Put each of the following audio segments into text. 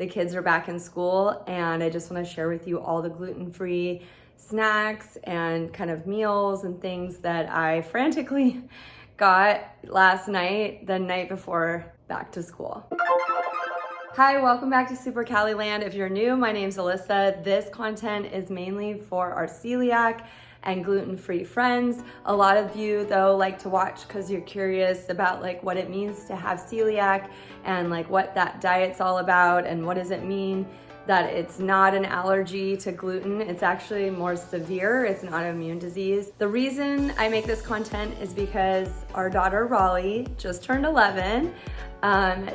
The kids are back in school, and I just want to share with you all the gluten-free snacks and kind of meals and things that I frantically got last night, the night before back to school. Hi, welcome back to SuperCaliLand. If you're new, my name's Alyssa. This content is mainly for our celiac and gluten-free friends. A lot of you though like to watch because you're curious about like what it means to have celiac and like what that diet's all about and what does it mean that it's not an allergy to gluten. It's actually more severe. It's an autoimmune disease. The reason I make this content is because our daughter Raleigh just turned 11.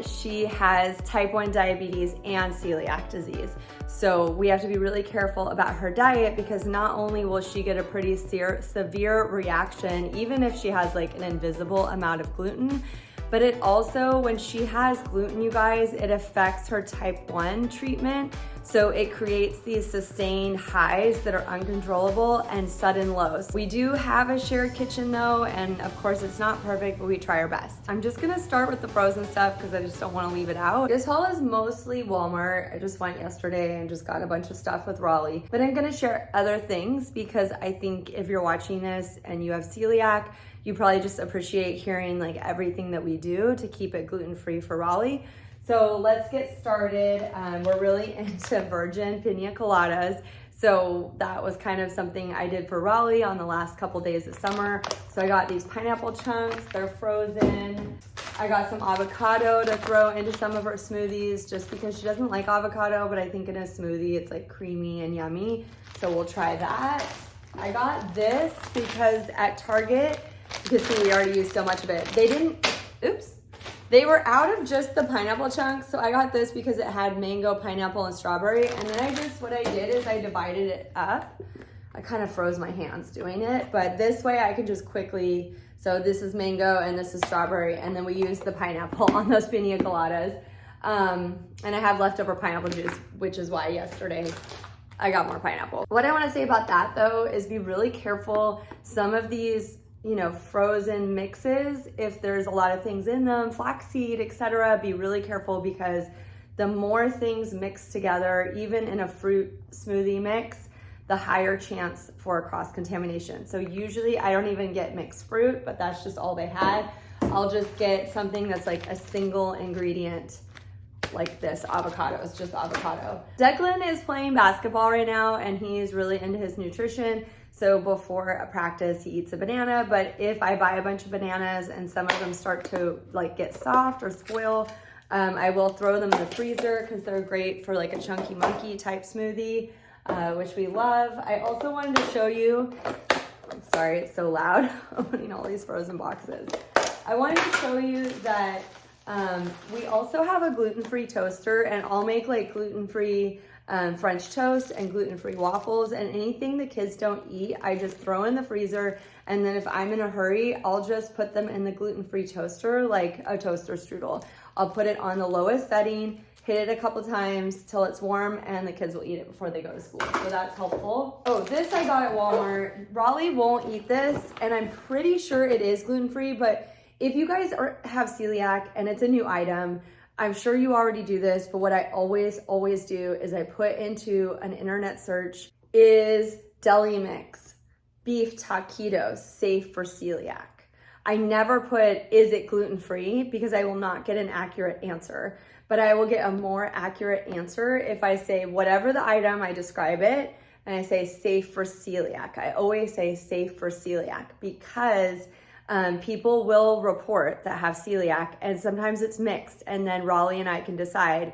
She has type 1 diabetes and celiac disease. So we have to be really careful about her diet because not only will she get a pretty severe reaction, even if she has like an invisible amount of gluten, but it also, when she has gluten, you guys, it affects her type 1 treatment. So it creates these sustained highs that are uncontrollable and sudden lows. We do have a shared kitchen though, and of course it's not perfect, but we try our best. I'm just gonna start with the frozen stuff because I just don't wanna leave it out. This haul is mostly Walmart. I just went yesterday and just got a bunch of stuff with Raleigh, but I'm gonna share other things because I think if you're watching this and you have celiac, you probably just appreciate hearing like everything that we do to keep it gluten-free for Raleigh. So let's get started. We're really into virgin pina coladas. So that was kind of something I did for Raleigh on the last couple days of summer. So I got these pineapple chunks, they're frozen. I got some avocado to throw into some of her smoothies just because she doesn't like avocado, but I think in a smoothie it's like creamy and yummy. So we'll try that. I got this because at Target, you can see we already used so much of it. They were out of just the pineapple chunks, so I got this because it had mango, pineapple, and strawberry. And then what I did is I divided it up. I kind of froze my hands doing it, but this way I could just quickly, so this is mango and this is strawberry, and then we used the pineapple on those pina coladas. And I have leftover pineapple juice, which is why yesterday I got more pineapple. What I want to say about that though is be really careful. Some of these, frozen mixes, if there's a lot of things in them, flaxseed, etc., be really careful because the more things mix together, even in a fruit smoothie mix, the higher chance for cross-contamination. So usually I don't even get mixed fruit, but that's just all they had. I'll just get something that's like a single ingredient like this avocado. It's just avocado. Declan is playing basketball right now and he's really into his nutrition. So before a practice, he eats a banana, but if I buy a bunch of bananas and some of them start to like get soft or spoil, I will throw them in the freezer because they're great for like a chunky monkey type smoothie, which we love. I also wanted to show you, sorry, it's so loud, opening all these frozen boxes. I wanted to show you that we also have a gluten-free toaster, and I'll make like gluten-free French toast and gluten-free waffles, and anything the kids don't eat, I just throw in the freezer, and then if I'm in a hurry, I'll just put them in the gluten-free toaster like a toaster strudel. I'll put it on the lowest setting, hit it a couple times till it's warm, and the kids will eat it before they go to school. So that's helpful. Oh, this I got at Walmart. Raleigh won't eat this, and I'm pretty sure it is gluten-free, but if you guys have celiac and it's a new item, I'm sure you already do this, but what I always do is I put into an internet search, is deli mix beef taquitos safe for celiac? I never put, is it gluten-free? Because I will not get an accurate answer, but I will get a more accurate answer if I say whatever the item, I describe it, and I say safe for celiac. I always say safe for celiac because people will report that have celiac and sometimes it's mixed, and then Raleigh and I can decide,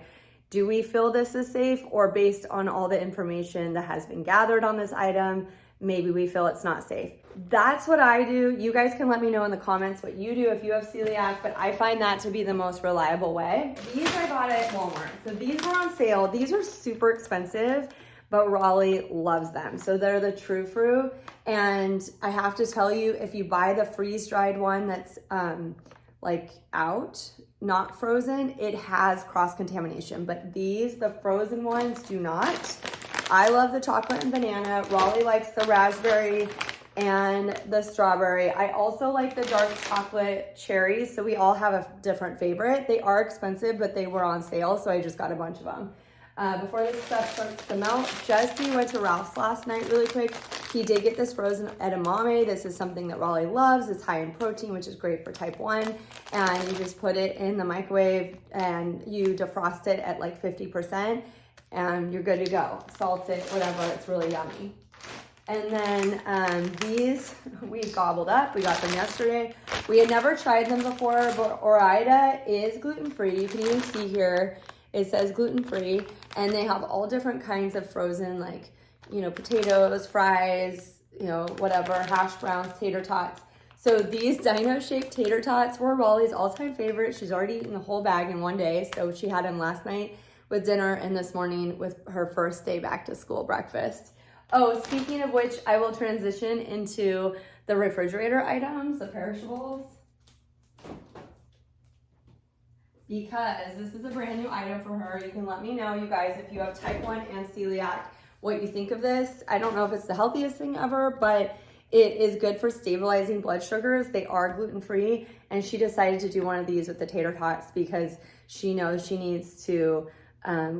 do we feel this is safe, or based on all the information that has been gathered on this item, maybe we feel it's not safe. That's what I do. You guys can let me know in the comments what you do if you have celiac, but I find that to be the most reliable way. These I got at Walmart. So these were on sale. These are super expensive, but Raleigh loves them. So they're the True Fruit. And I have to tell you, if you buy the freeze-dried one that's like out, not frozen, it has cross-contamination, but these, the frozen ones, do not. I love the chocolate and banana. Raleigh likes the raspberry and the strawberry. I also like the dark chocolate cherries, so we all have a different favorite. They are expensive, but they were on sale, so I just got a bunch of them. Before this stuff starts to melt, Jesse went to Ralph's last night really quick. He did get this frozen edamame. This is something that Raleigh loves. It's high in protein, which is great for type 1. And you just put it in the microwave and you defrost it at like 50% and you're good to go. Salt it, whatever, it's really yummy. And then these we gobbled up. We got them yesterday. We had never tried them before, but Ore-Ida is gluten-free. You can even see here, it says gluten-free, and they have all different kinds of frozen, like, you know, potatoes, fries, you know, whatever, hash browns, tater tots. So these dino-shaped tater tots were Raleigh's all-time favorite. She's already eaten the whole bag in one day, so she had them last night with dinner and this morning with her first day back to school breakfast. Oh, speaking of which, I will transition into the refrigerator items, the perishables, because this is a brand new item for her. You can let me know, you guys, if you have type 1 and celiac, what you think of this. I don't know if it's the healthiest thing ever, but it is good for stabilizing blood sugars. They are gluten-free, and she decided to do one of these with the tater tots because she knows she needs to.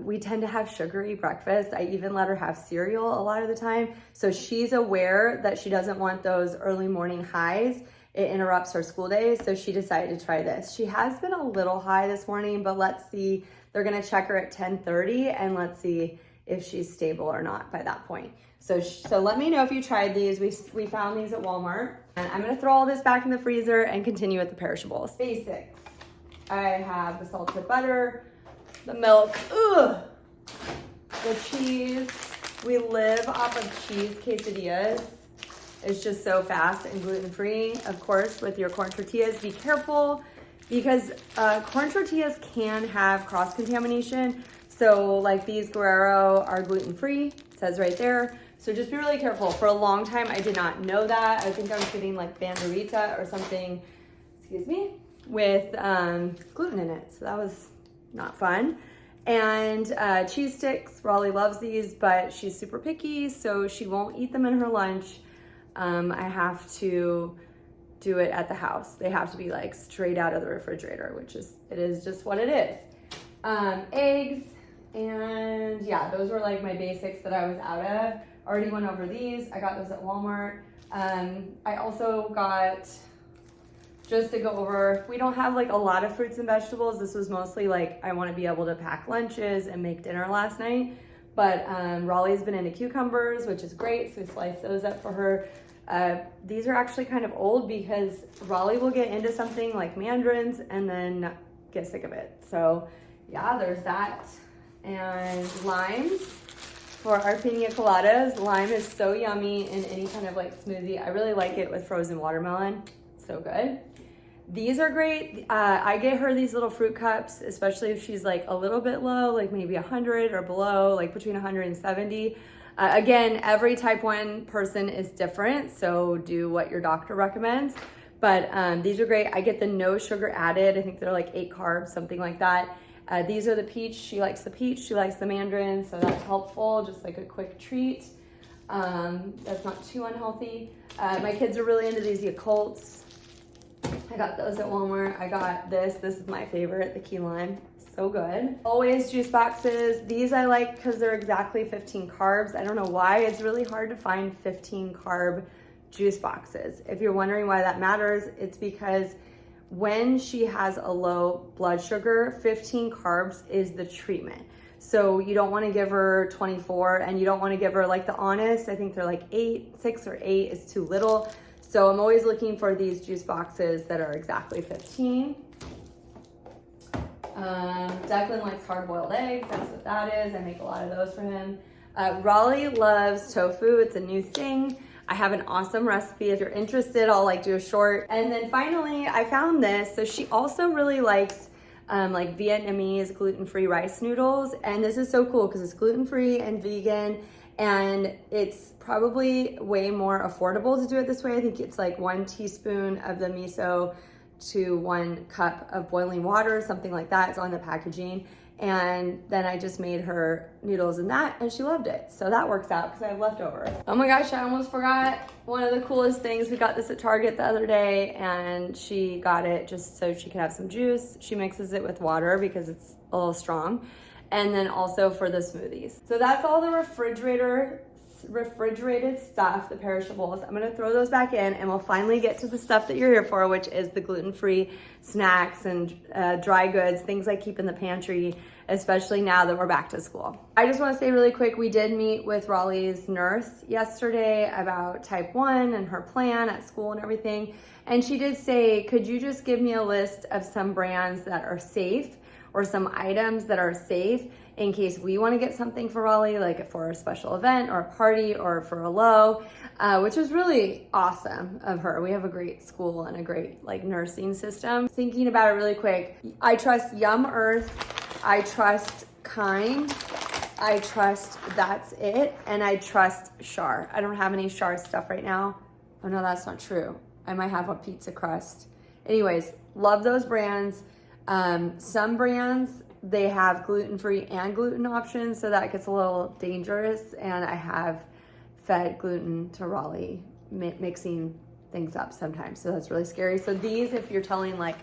We tend to have sugary breakfast. I even let her have cereal a lot of the time. So she's aware that she doesn't want those early morning highs. It interrupts her school day. So she decided to try this. She has been a little high this morning, but let's see. They're going to check her at 10:30 and let's see if she's stable or not by that point. So let me know if you tried these. We found these at Walmart. And I'm going to throw all this back in the freezer and continue with the perishables. Basics. I have the salted butter, the milk, the cheese. We live off of cheese quesadillas. It's just so fast and gluten-free. Of course, with your corn tortillas, be careful because corn tortillas can have cross-contamination. So like these Guerrero are gluten-free, it says right there. So just be really careful. For a long time, I did not know that. I think I was getting like banderita or something, excuse me, with gluten in it. So that was not fun. And cheese sticks, Raleigh loves these, but she's super picky, so she won't eat them in her lunch. I have to do it at the house. They have to be like straight out of the refrigerator, it is just what it is. Eggs, and yeah, those were like my basics that I was out of. Already went over these. I got those at Walmart. I also got, just to go over, we don't have like a lot of fruits and vegetables. This was mostly like, I want to be able to pack lunches and make dinner last night. But Raleigh's been into cucumbers, which is great. So we sliced those up for her. These are actually kind of old because Raleigh will get into something like mandarins and then get sick of it. So yeah, there's that. And limes for our pina coladas. Lime is so yummy in any kind of like smoothie. I really like it with frozen watermelon. So good. These are great. I get her these little fruit cups, especially if she's like a little bit low, like maybe 100 or below, like between 100 and 70. Again, every type 1 person is different, so do what your doctor recommends. But these are great. I get the no sugar added. I think they're like 8 carbs, something like that. These are the peach. She likes the peach. She likes the mandarin, so that's helpful, just like a quick treat. That's not too unhealthy. My kids are really into these Yakults. I got those at Walmart. I got this. This is my favorite, the key lime. So good. Always juice boxes. These I like because they're exactly 15 carbs. I don't know why. It's really hard to find 15 carb juice boxes. If you're wondering why that matters, it's because when she has a low blood sugar, 15 carbs is the treatment. So you don't want to give her 24 and you don't want to give her like the Honest. I think they're like 6 or 8 is too little. So I'm always looking for these juice boxes that are exactly 15. Declan likes hard-boiled eggs. That's what that is. I make a lot of those for him. Raleigh loves tofu. It's a new thing. I have an awesome recipe. If you're interested, I'll like do a short. And then finally, I found this. So she also really likes like Vietnamese gluten-free rice noodles. And this is so cool because it's gluten-free and vegan. And it's probably way more affordable to do it this way. I think it's like 1 teaspoon of the miso to 1 cup of boiling water, something like that. It's on the packaging. And then I just made her noodles in that and she loved it. So that works out because I have leftover. Oh my gosh, I almost forgot one of the coolest things. We got this at Target the other day and she got it just so she could have some juice. She mixes it with water because it's a little strong. And then also for the smoothies. So that's all the refrigerated stuff, the perishables. I'm gonna throw those back in and we'll finally get to the stuff that you're here for, which is the gluten-free snacks and dry goods, things I keep in the pantry, especially now that we're back to school. I just wanna say really quick, we did meet with Raleigh's nurse yesterday about type 1 and her plan at school and everything. And she did say, could you just give me a list of some brands that are safe or some items that are safe in case we want to get something for Raleigh, like for a special event or a party or for a low, which was really awesome of her. We have a great school and a great like nursing system. Thinking about it really quick, I trust Yum Earth, I trust Kind, I trust That's It, and I trust Char. I don't have any Char stuff right now. Oh no, that's not true. I might have a pizza crust. Anyways, love those brands. Some brands, they have gluten-free and gluten options, so that gets a little dangerous. And I have fed gluten to Raleigh, mixing things up sometimes. So that's really scary. So these, if you're telling like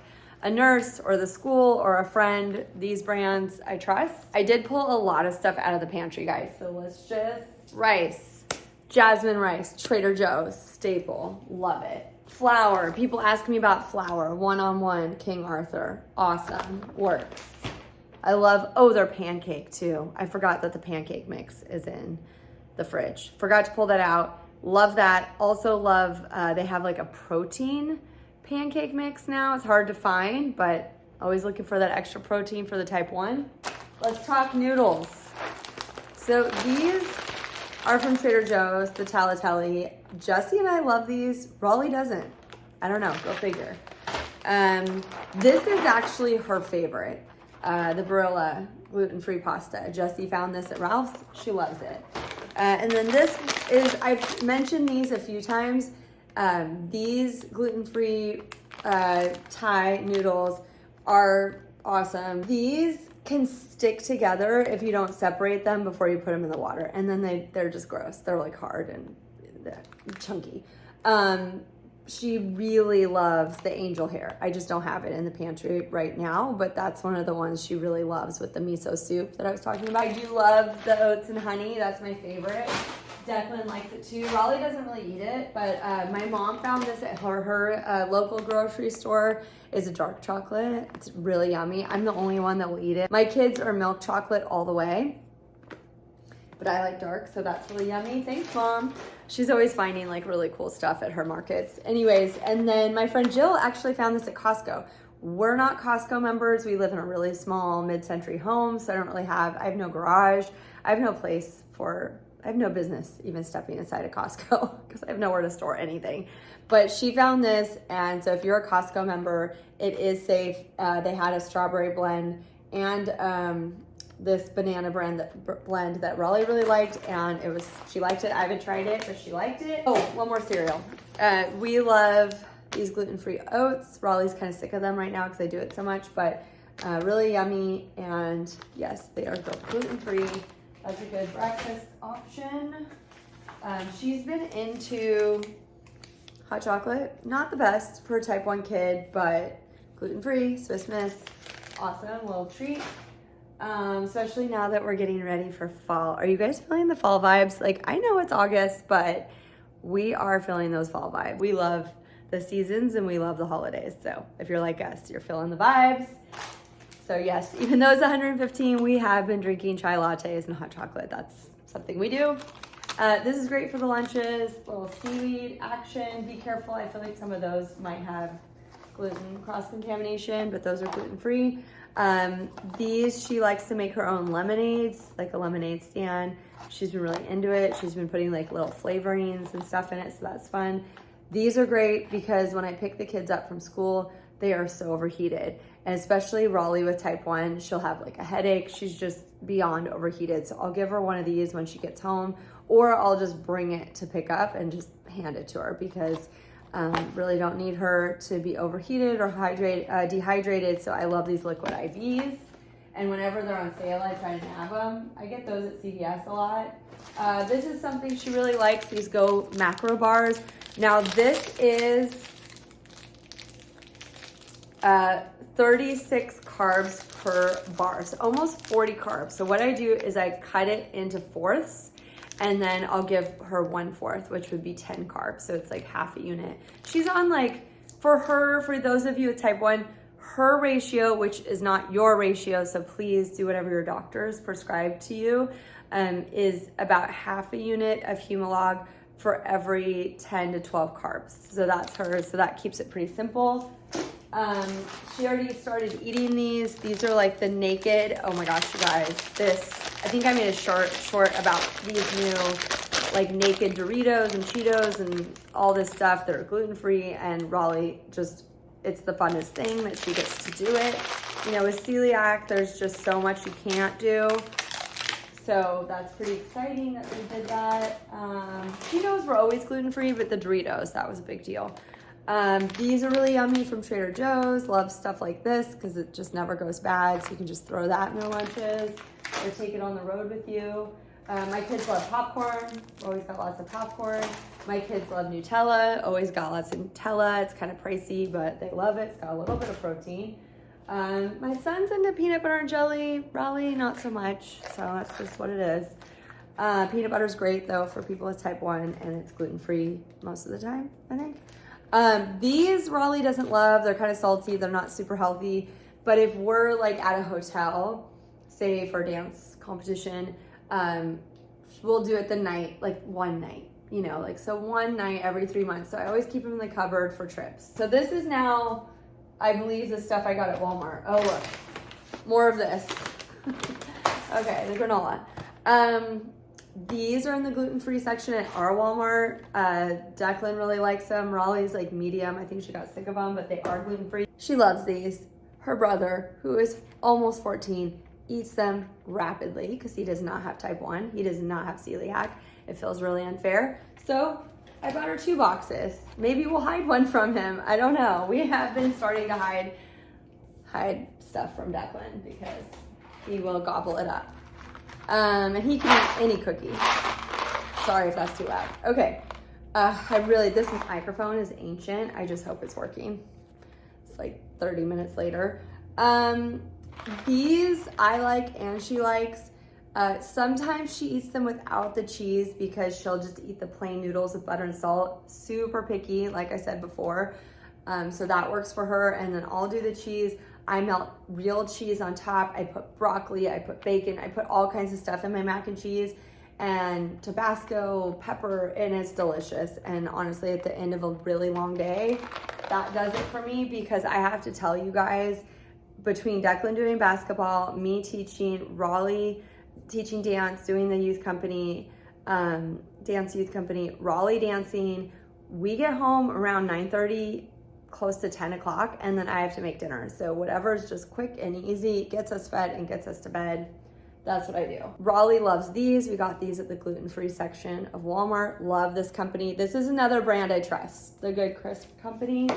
a nurse or the school or a friend, these brands I trust. I did pull a lot of stuff out of the pantry, guys. So let's just, rice, jasmine rice, Trader Joe's, staple, love it. Flour, people ask me about flour, one-on-one, King Arthur, awesome, works. I love, oh, their pancake too. I forgot that the pancake mix is in the fridge. Forgot to pull that out. Love that. Also love, they have like a protein pancake mix now. It's hard to find, but always looking for that extra protein for the type 1. Let's talk noodles. So these are from Trader Joe's, the Tagliatelle. Jessie and I love these. Raleigh doesn't. I don't know, go figure. This is actually her favorite. The Barilla gluten-free pasta. Jessie found this at Ralph's. She loves it. And then this is, I've mentioned these a few times. These gluten-free Thai noodles are awesome. These can stick together if you don't separate them before you put them in the water. And then they're just gross. They're like hard and chunky. She really loves the angel hair. I just don't have it in the pantry right now, but that's one of the ones she really loves with the miso soup that I was talking about. I do love the oats and honey. That's my favorite. Declan likes it too. Raleigh doesn't really eat it, but my mom found this at her local grocery store. It's a dark chocolate. It's really yummy. I'm the only one that will eat it. My kids are milk chocolate all the way, but I like dark, so that's really yummy. Thanks, Mom. She's always finding like really cool stuff at her markets. Anyways, and then my friend Jill actually found this at Costco. We're not Costco members. We live in a really small mid-century home, so I have no garage. I have no place for, I have no business even stepping inside a Costco because I have nowhere to store anything. But she found this, and so if you're a Costco member, it is safe. They had a strawberry blend and this banana blend that Raleigh really liked, and she liked it. I haven't tried it, but she liked it. Oh, one more cereal. We love these gluten-free oats. Raleigh's kind of sick of them right now because I do it so much, but really yummy. And yes, they are gluten-free. That's a good breakfast option. She's been into hot chocolate. Not the best for a type 1 kid, but gluten-free, Swiss Miss, awesome little treat. Especially now that we're getting ready for fall. Are you guys feeling the fall vibes? Like, I know it's August, but we are feeling those fall vibes. We love the seasons and we love the holidays. So if you're like us, you're feeling the vibes. So yes, even though it's 115, we have been drinking chai lattes and hot chocolate. That's something we do. This is great for the lunches, little seaweed action. Be careful, I feel like some of those might have gluten cross-contamination, but those are gluten-free. These, she likes to make her own lemonades, like a lemonade stand. She's been really into it. She's been putting like little flavorings and stuff in it, so that's fun. These are great because when I pick the kids up from school, they are so overheated. And especially Raleigh with type 1, she'll have like a headache. She's just beyond overheated. So I'll give her one of these when she gets home, or I'll just bring it to pick up and just hand it to her because really don't need her to be overheated or dehydrated. So I love these liquid IVs. and whenever they're on sale, I try to nab them. I get those at CVS a lot. This is something she really likes, these Go macro bars. Now this is 36 carbs per bar, so almost 40 carbs. So what I do is I cut it into fourths, and then I'll give her 1/4, which would be 10 carbs. So it's like half a unit. She's on like, for those of you with type 1, her ratio, which is not your ratio, so please do whatever your doctors prescribe to you, is about half a unit of Humalog for every 10 to 12 carbs. So that's hers, so that keeps it pretty simple. She already started eating these. These are like the naked, oh my gosh, you guys, this, I think I made a short about these new like naked Doritos and Cheetos and all this stuff that are gluten-free, and Raleigh just, it's the funnest thing that she gets to do it. You know, with celiac, there's just so much you can't do. So that's pretty exciting that we did that. Cheetos were always gluten-free, but the Doritos, that was a big deal. These are really yummy from Trader Joe's. Love stuff like this because it just never goes bad. So you can just throw that in your lunches or take it on the road with you. My kids love popcorn. Always got lots of popcorn. My kids love Nutella. Always got lots of Nutella. It's kind of pricey, but they love it. It's got a little bit of protein. My son's into peanut butter and jelly. Raleigh, not so much. So that's just what it is. Peanut butter is great though for people with type 1, and it's gluten-free most of the time, I think. These Raleigh doesn't love. They're kind of salty. They're not super healthy. But if we're like at a hotel, say for a dance competition, we'll do it the night, like one night, you know, like, so one night every 3 months. So I always keep them in the cupboard for trips. So this is now, I believe, the stuff I got at Walmart. Oh, look, more of this. Okay, the granola. These are in the gluten-free section at our Walmart. Declan really likes them. Raleigh's like medium. I think she got sick of them, but they are gluten-free. She loves these. Her brother, who is almost 14, eats them rapidly because he does not have type 1. He does not have celiac. It feels really unfair. So I bought her 2 boxes. Maybe we'll hide one from him. I don't know. We have been starting to hide stuff from Declan because he will gobble it up. And he can eat any cookie. Sorry if that's too loud. Okay. This microphone is ancient. I just hope it's working. It's like 30 minutes later. These I like and she likes. Sometimes she eats them without the cheese because she'll just eat the plain noodles with butter and salt. Super picky, like I said before. So that works for her. And then I'll do the cheese. I melt real cheese on top. I put broccoli, I put bacon, I put all kinds of stuff in my mac and cheese, and Tabasco, pepper, and it's delicious. And honestly, at the end of a really long day, that does it for me, because I have to tell you guys, between Declan doing basketball, me teaching, Raleigh teaching dance, doing the youth company, dance youth company, Raleigh dancing, we get home around 9:30, close to 10 o'clock, and then I have to make dinner. So whatever's just quick and easy, gets us fed and gets us to bed, that's what I do. Raleigh loves these. We got these at the gluten-free section of Walmart. Love this company. This is another brand I trust. The Good Crisp company.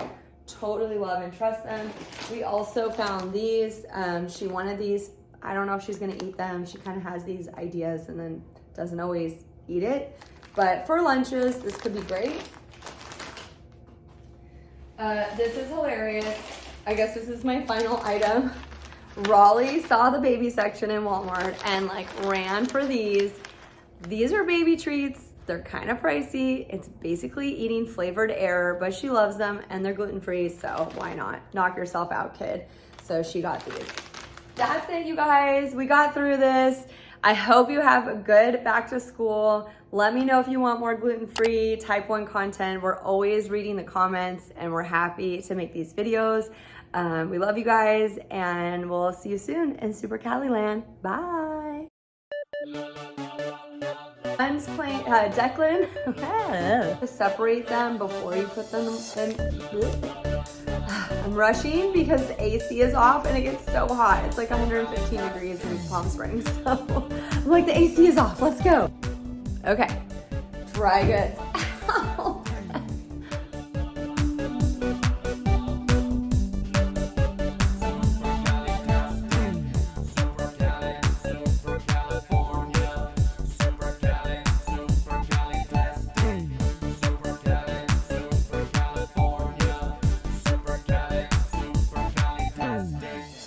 Totally love and trust them. We also found these. She wanted these. I don't know if she's gonna eat them. She kind of has these ideas and then doesn't always eat it. But for lunches, this could be great. This is hilarious. I guess this is my final item. Raleigh saw the baby section in Walmart and like ran for these. These are baby treats. They're kind of pricey. It's basically eating flavored air, but she loves them and they're gluten-free, so why not? Knock yourself out, kid. So she got these. That's it, you guys. We got through this. I hope you have a good back to school. Let me know if you want more gluten-free type 1 content. We're always reading the comments and we're happy to make these videos. We love you guys and we'll see you soon in SuperCaliLand. Bye. One's playing, Declan, separate them before you put them in. I'm rushing because the AC is off and it gets so hot. It's like 115 degrees in Palm Springs. So I'm like, the AC is off, let's go. Okay, dry goods.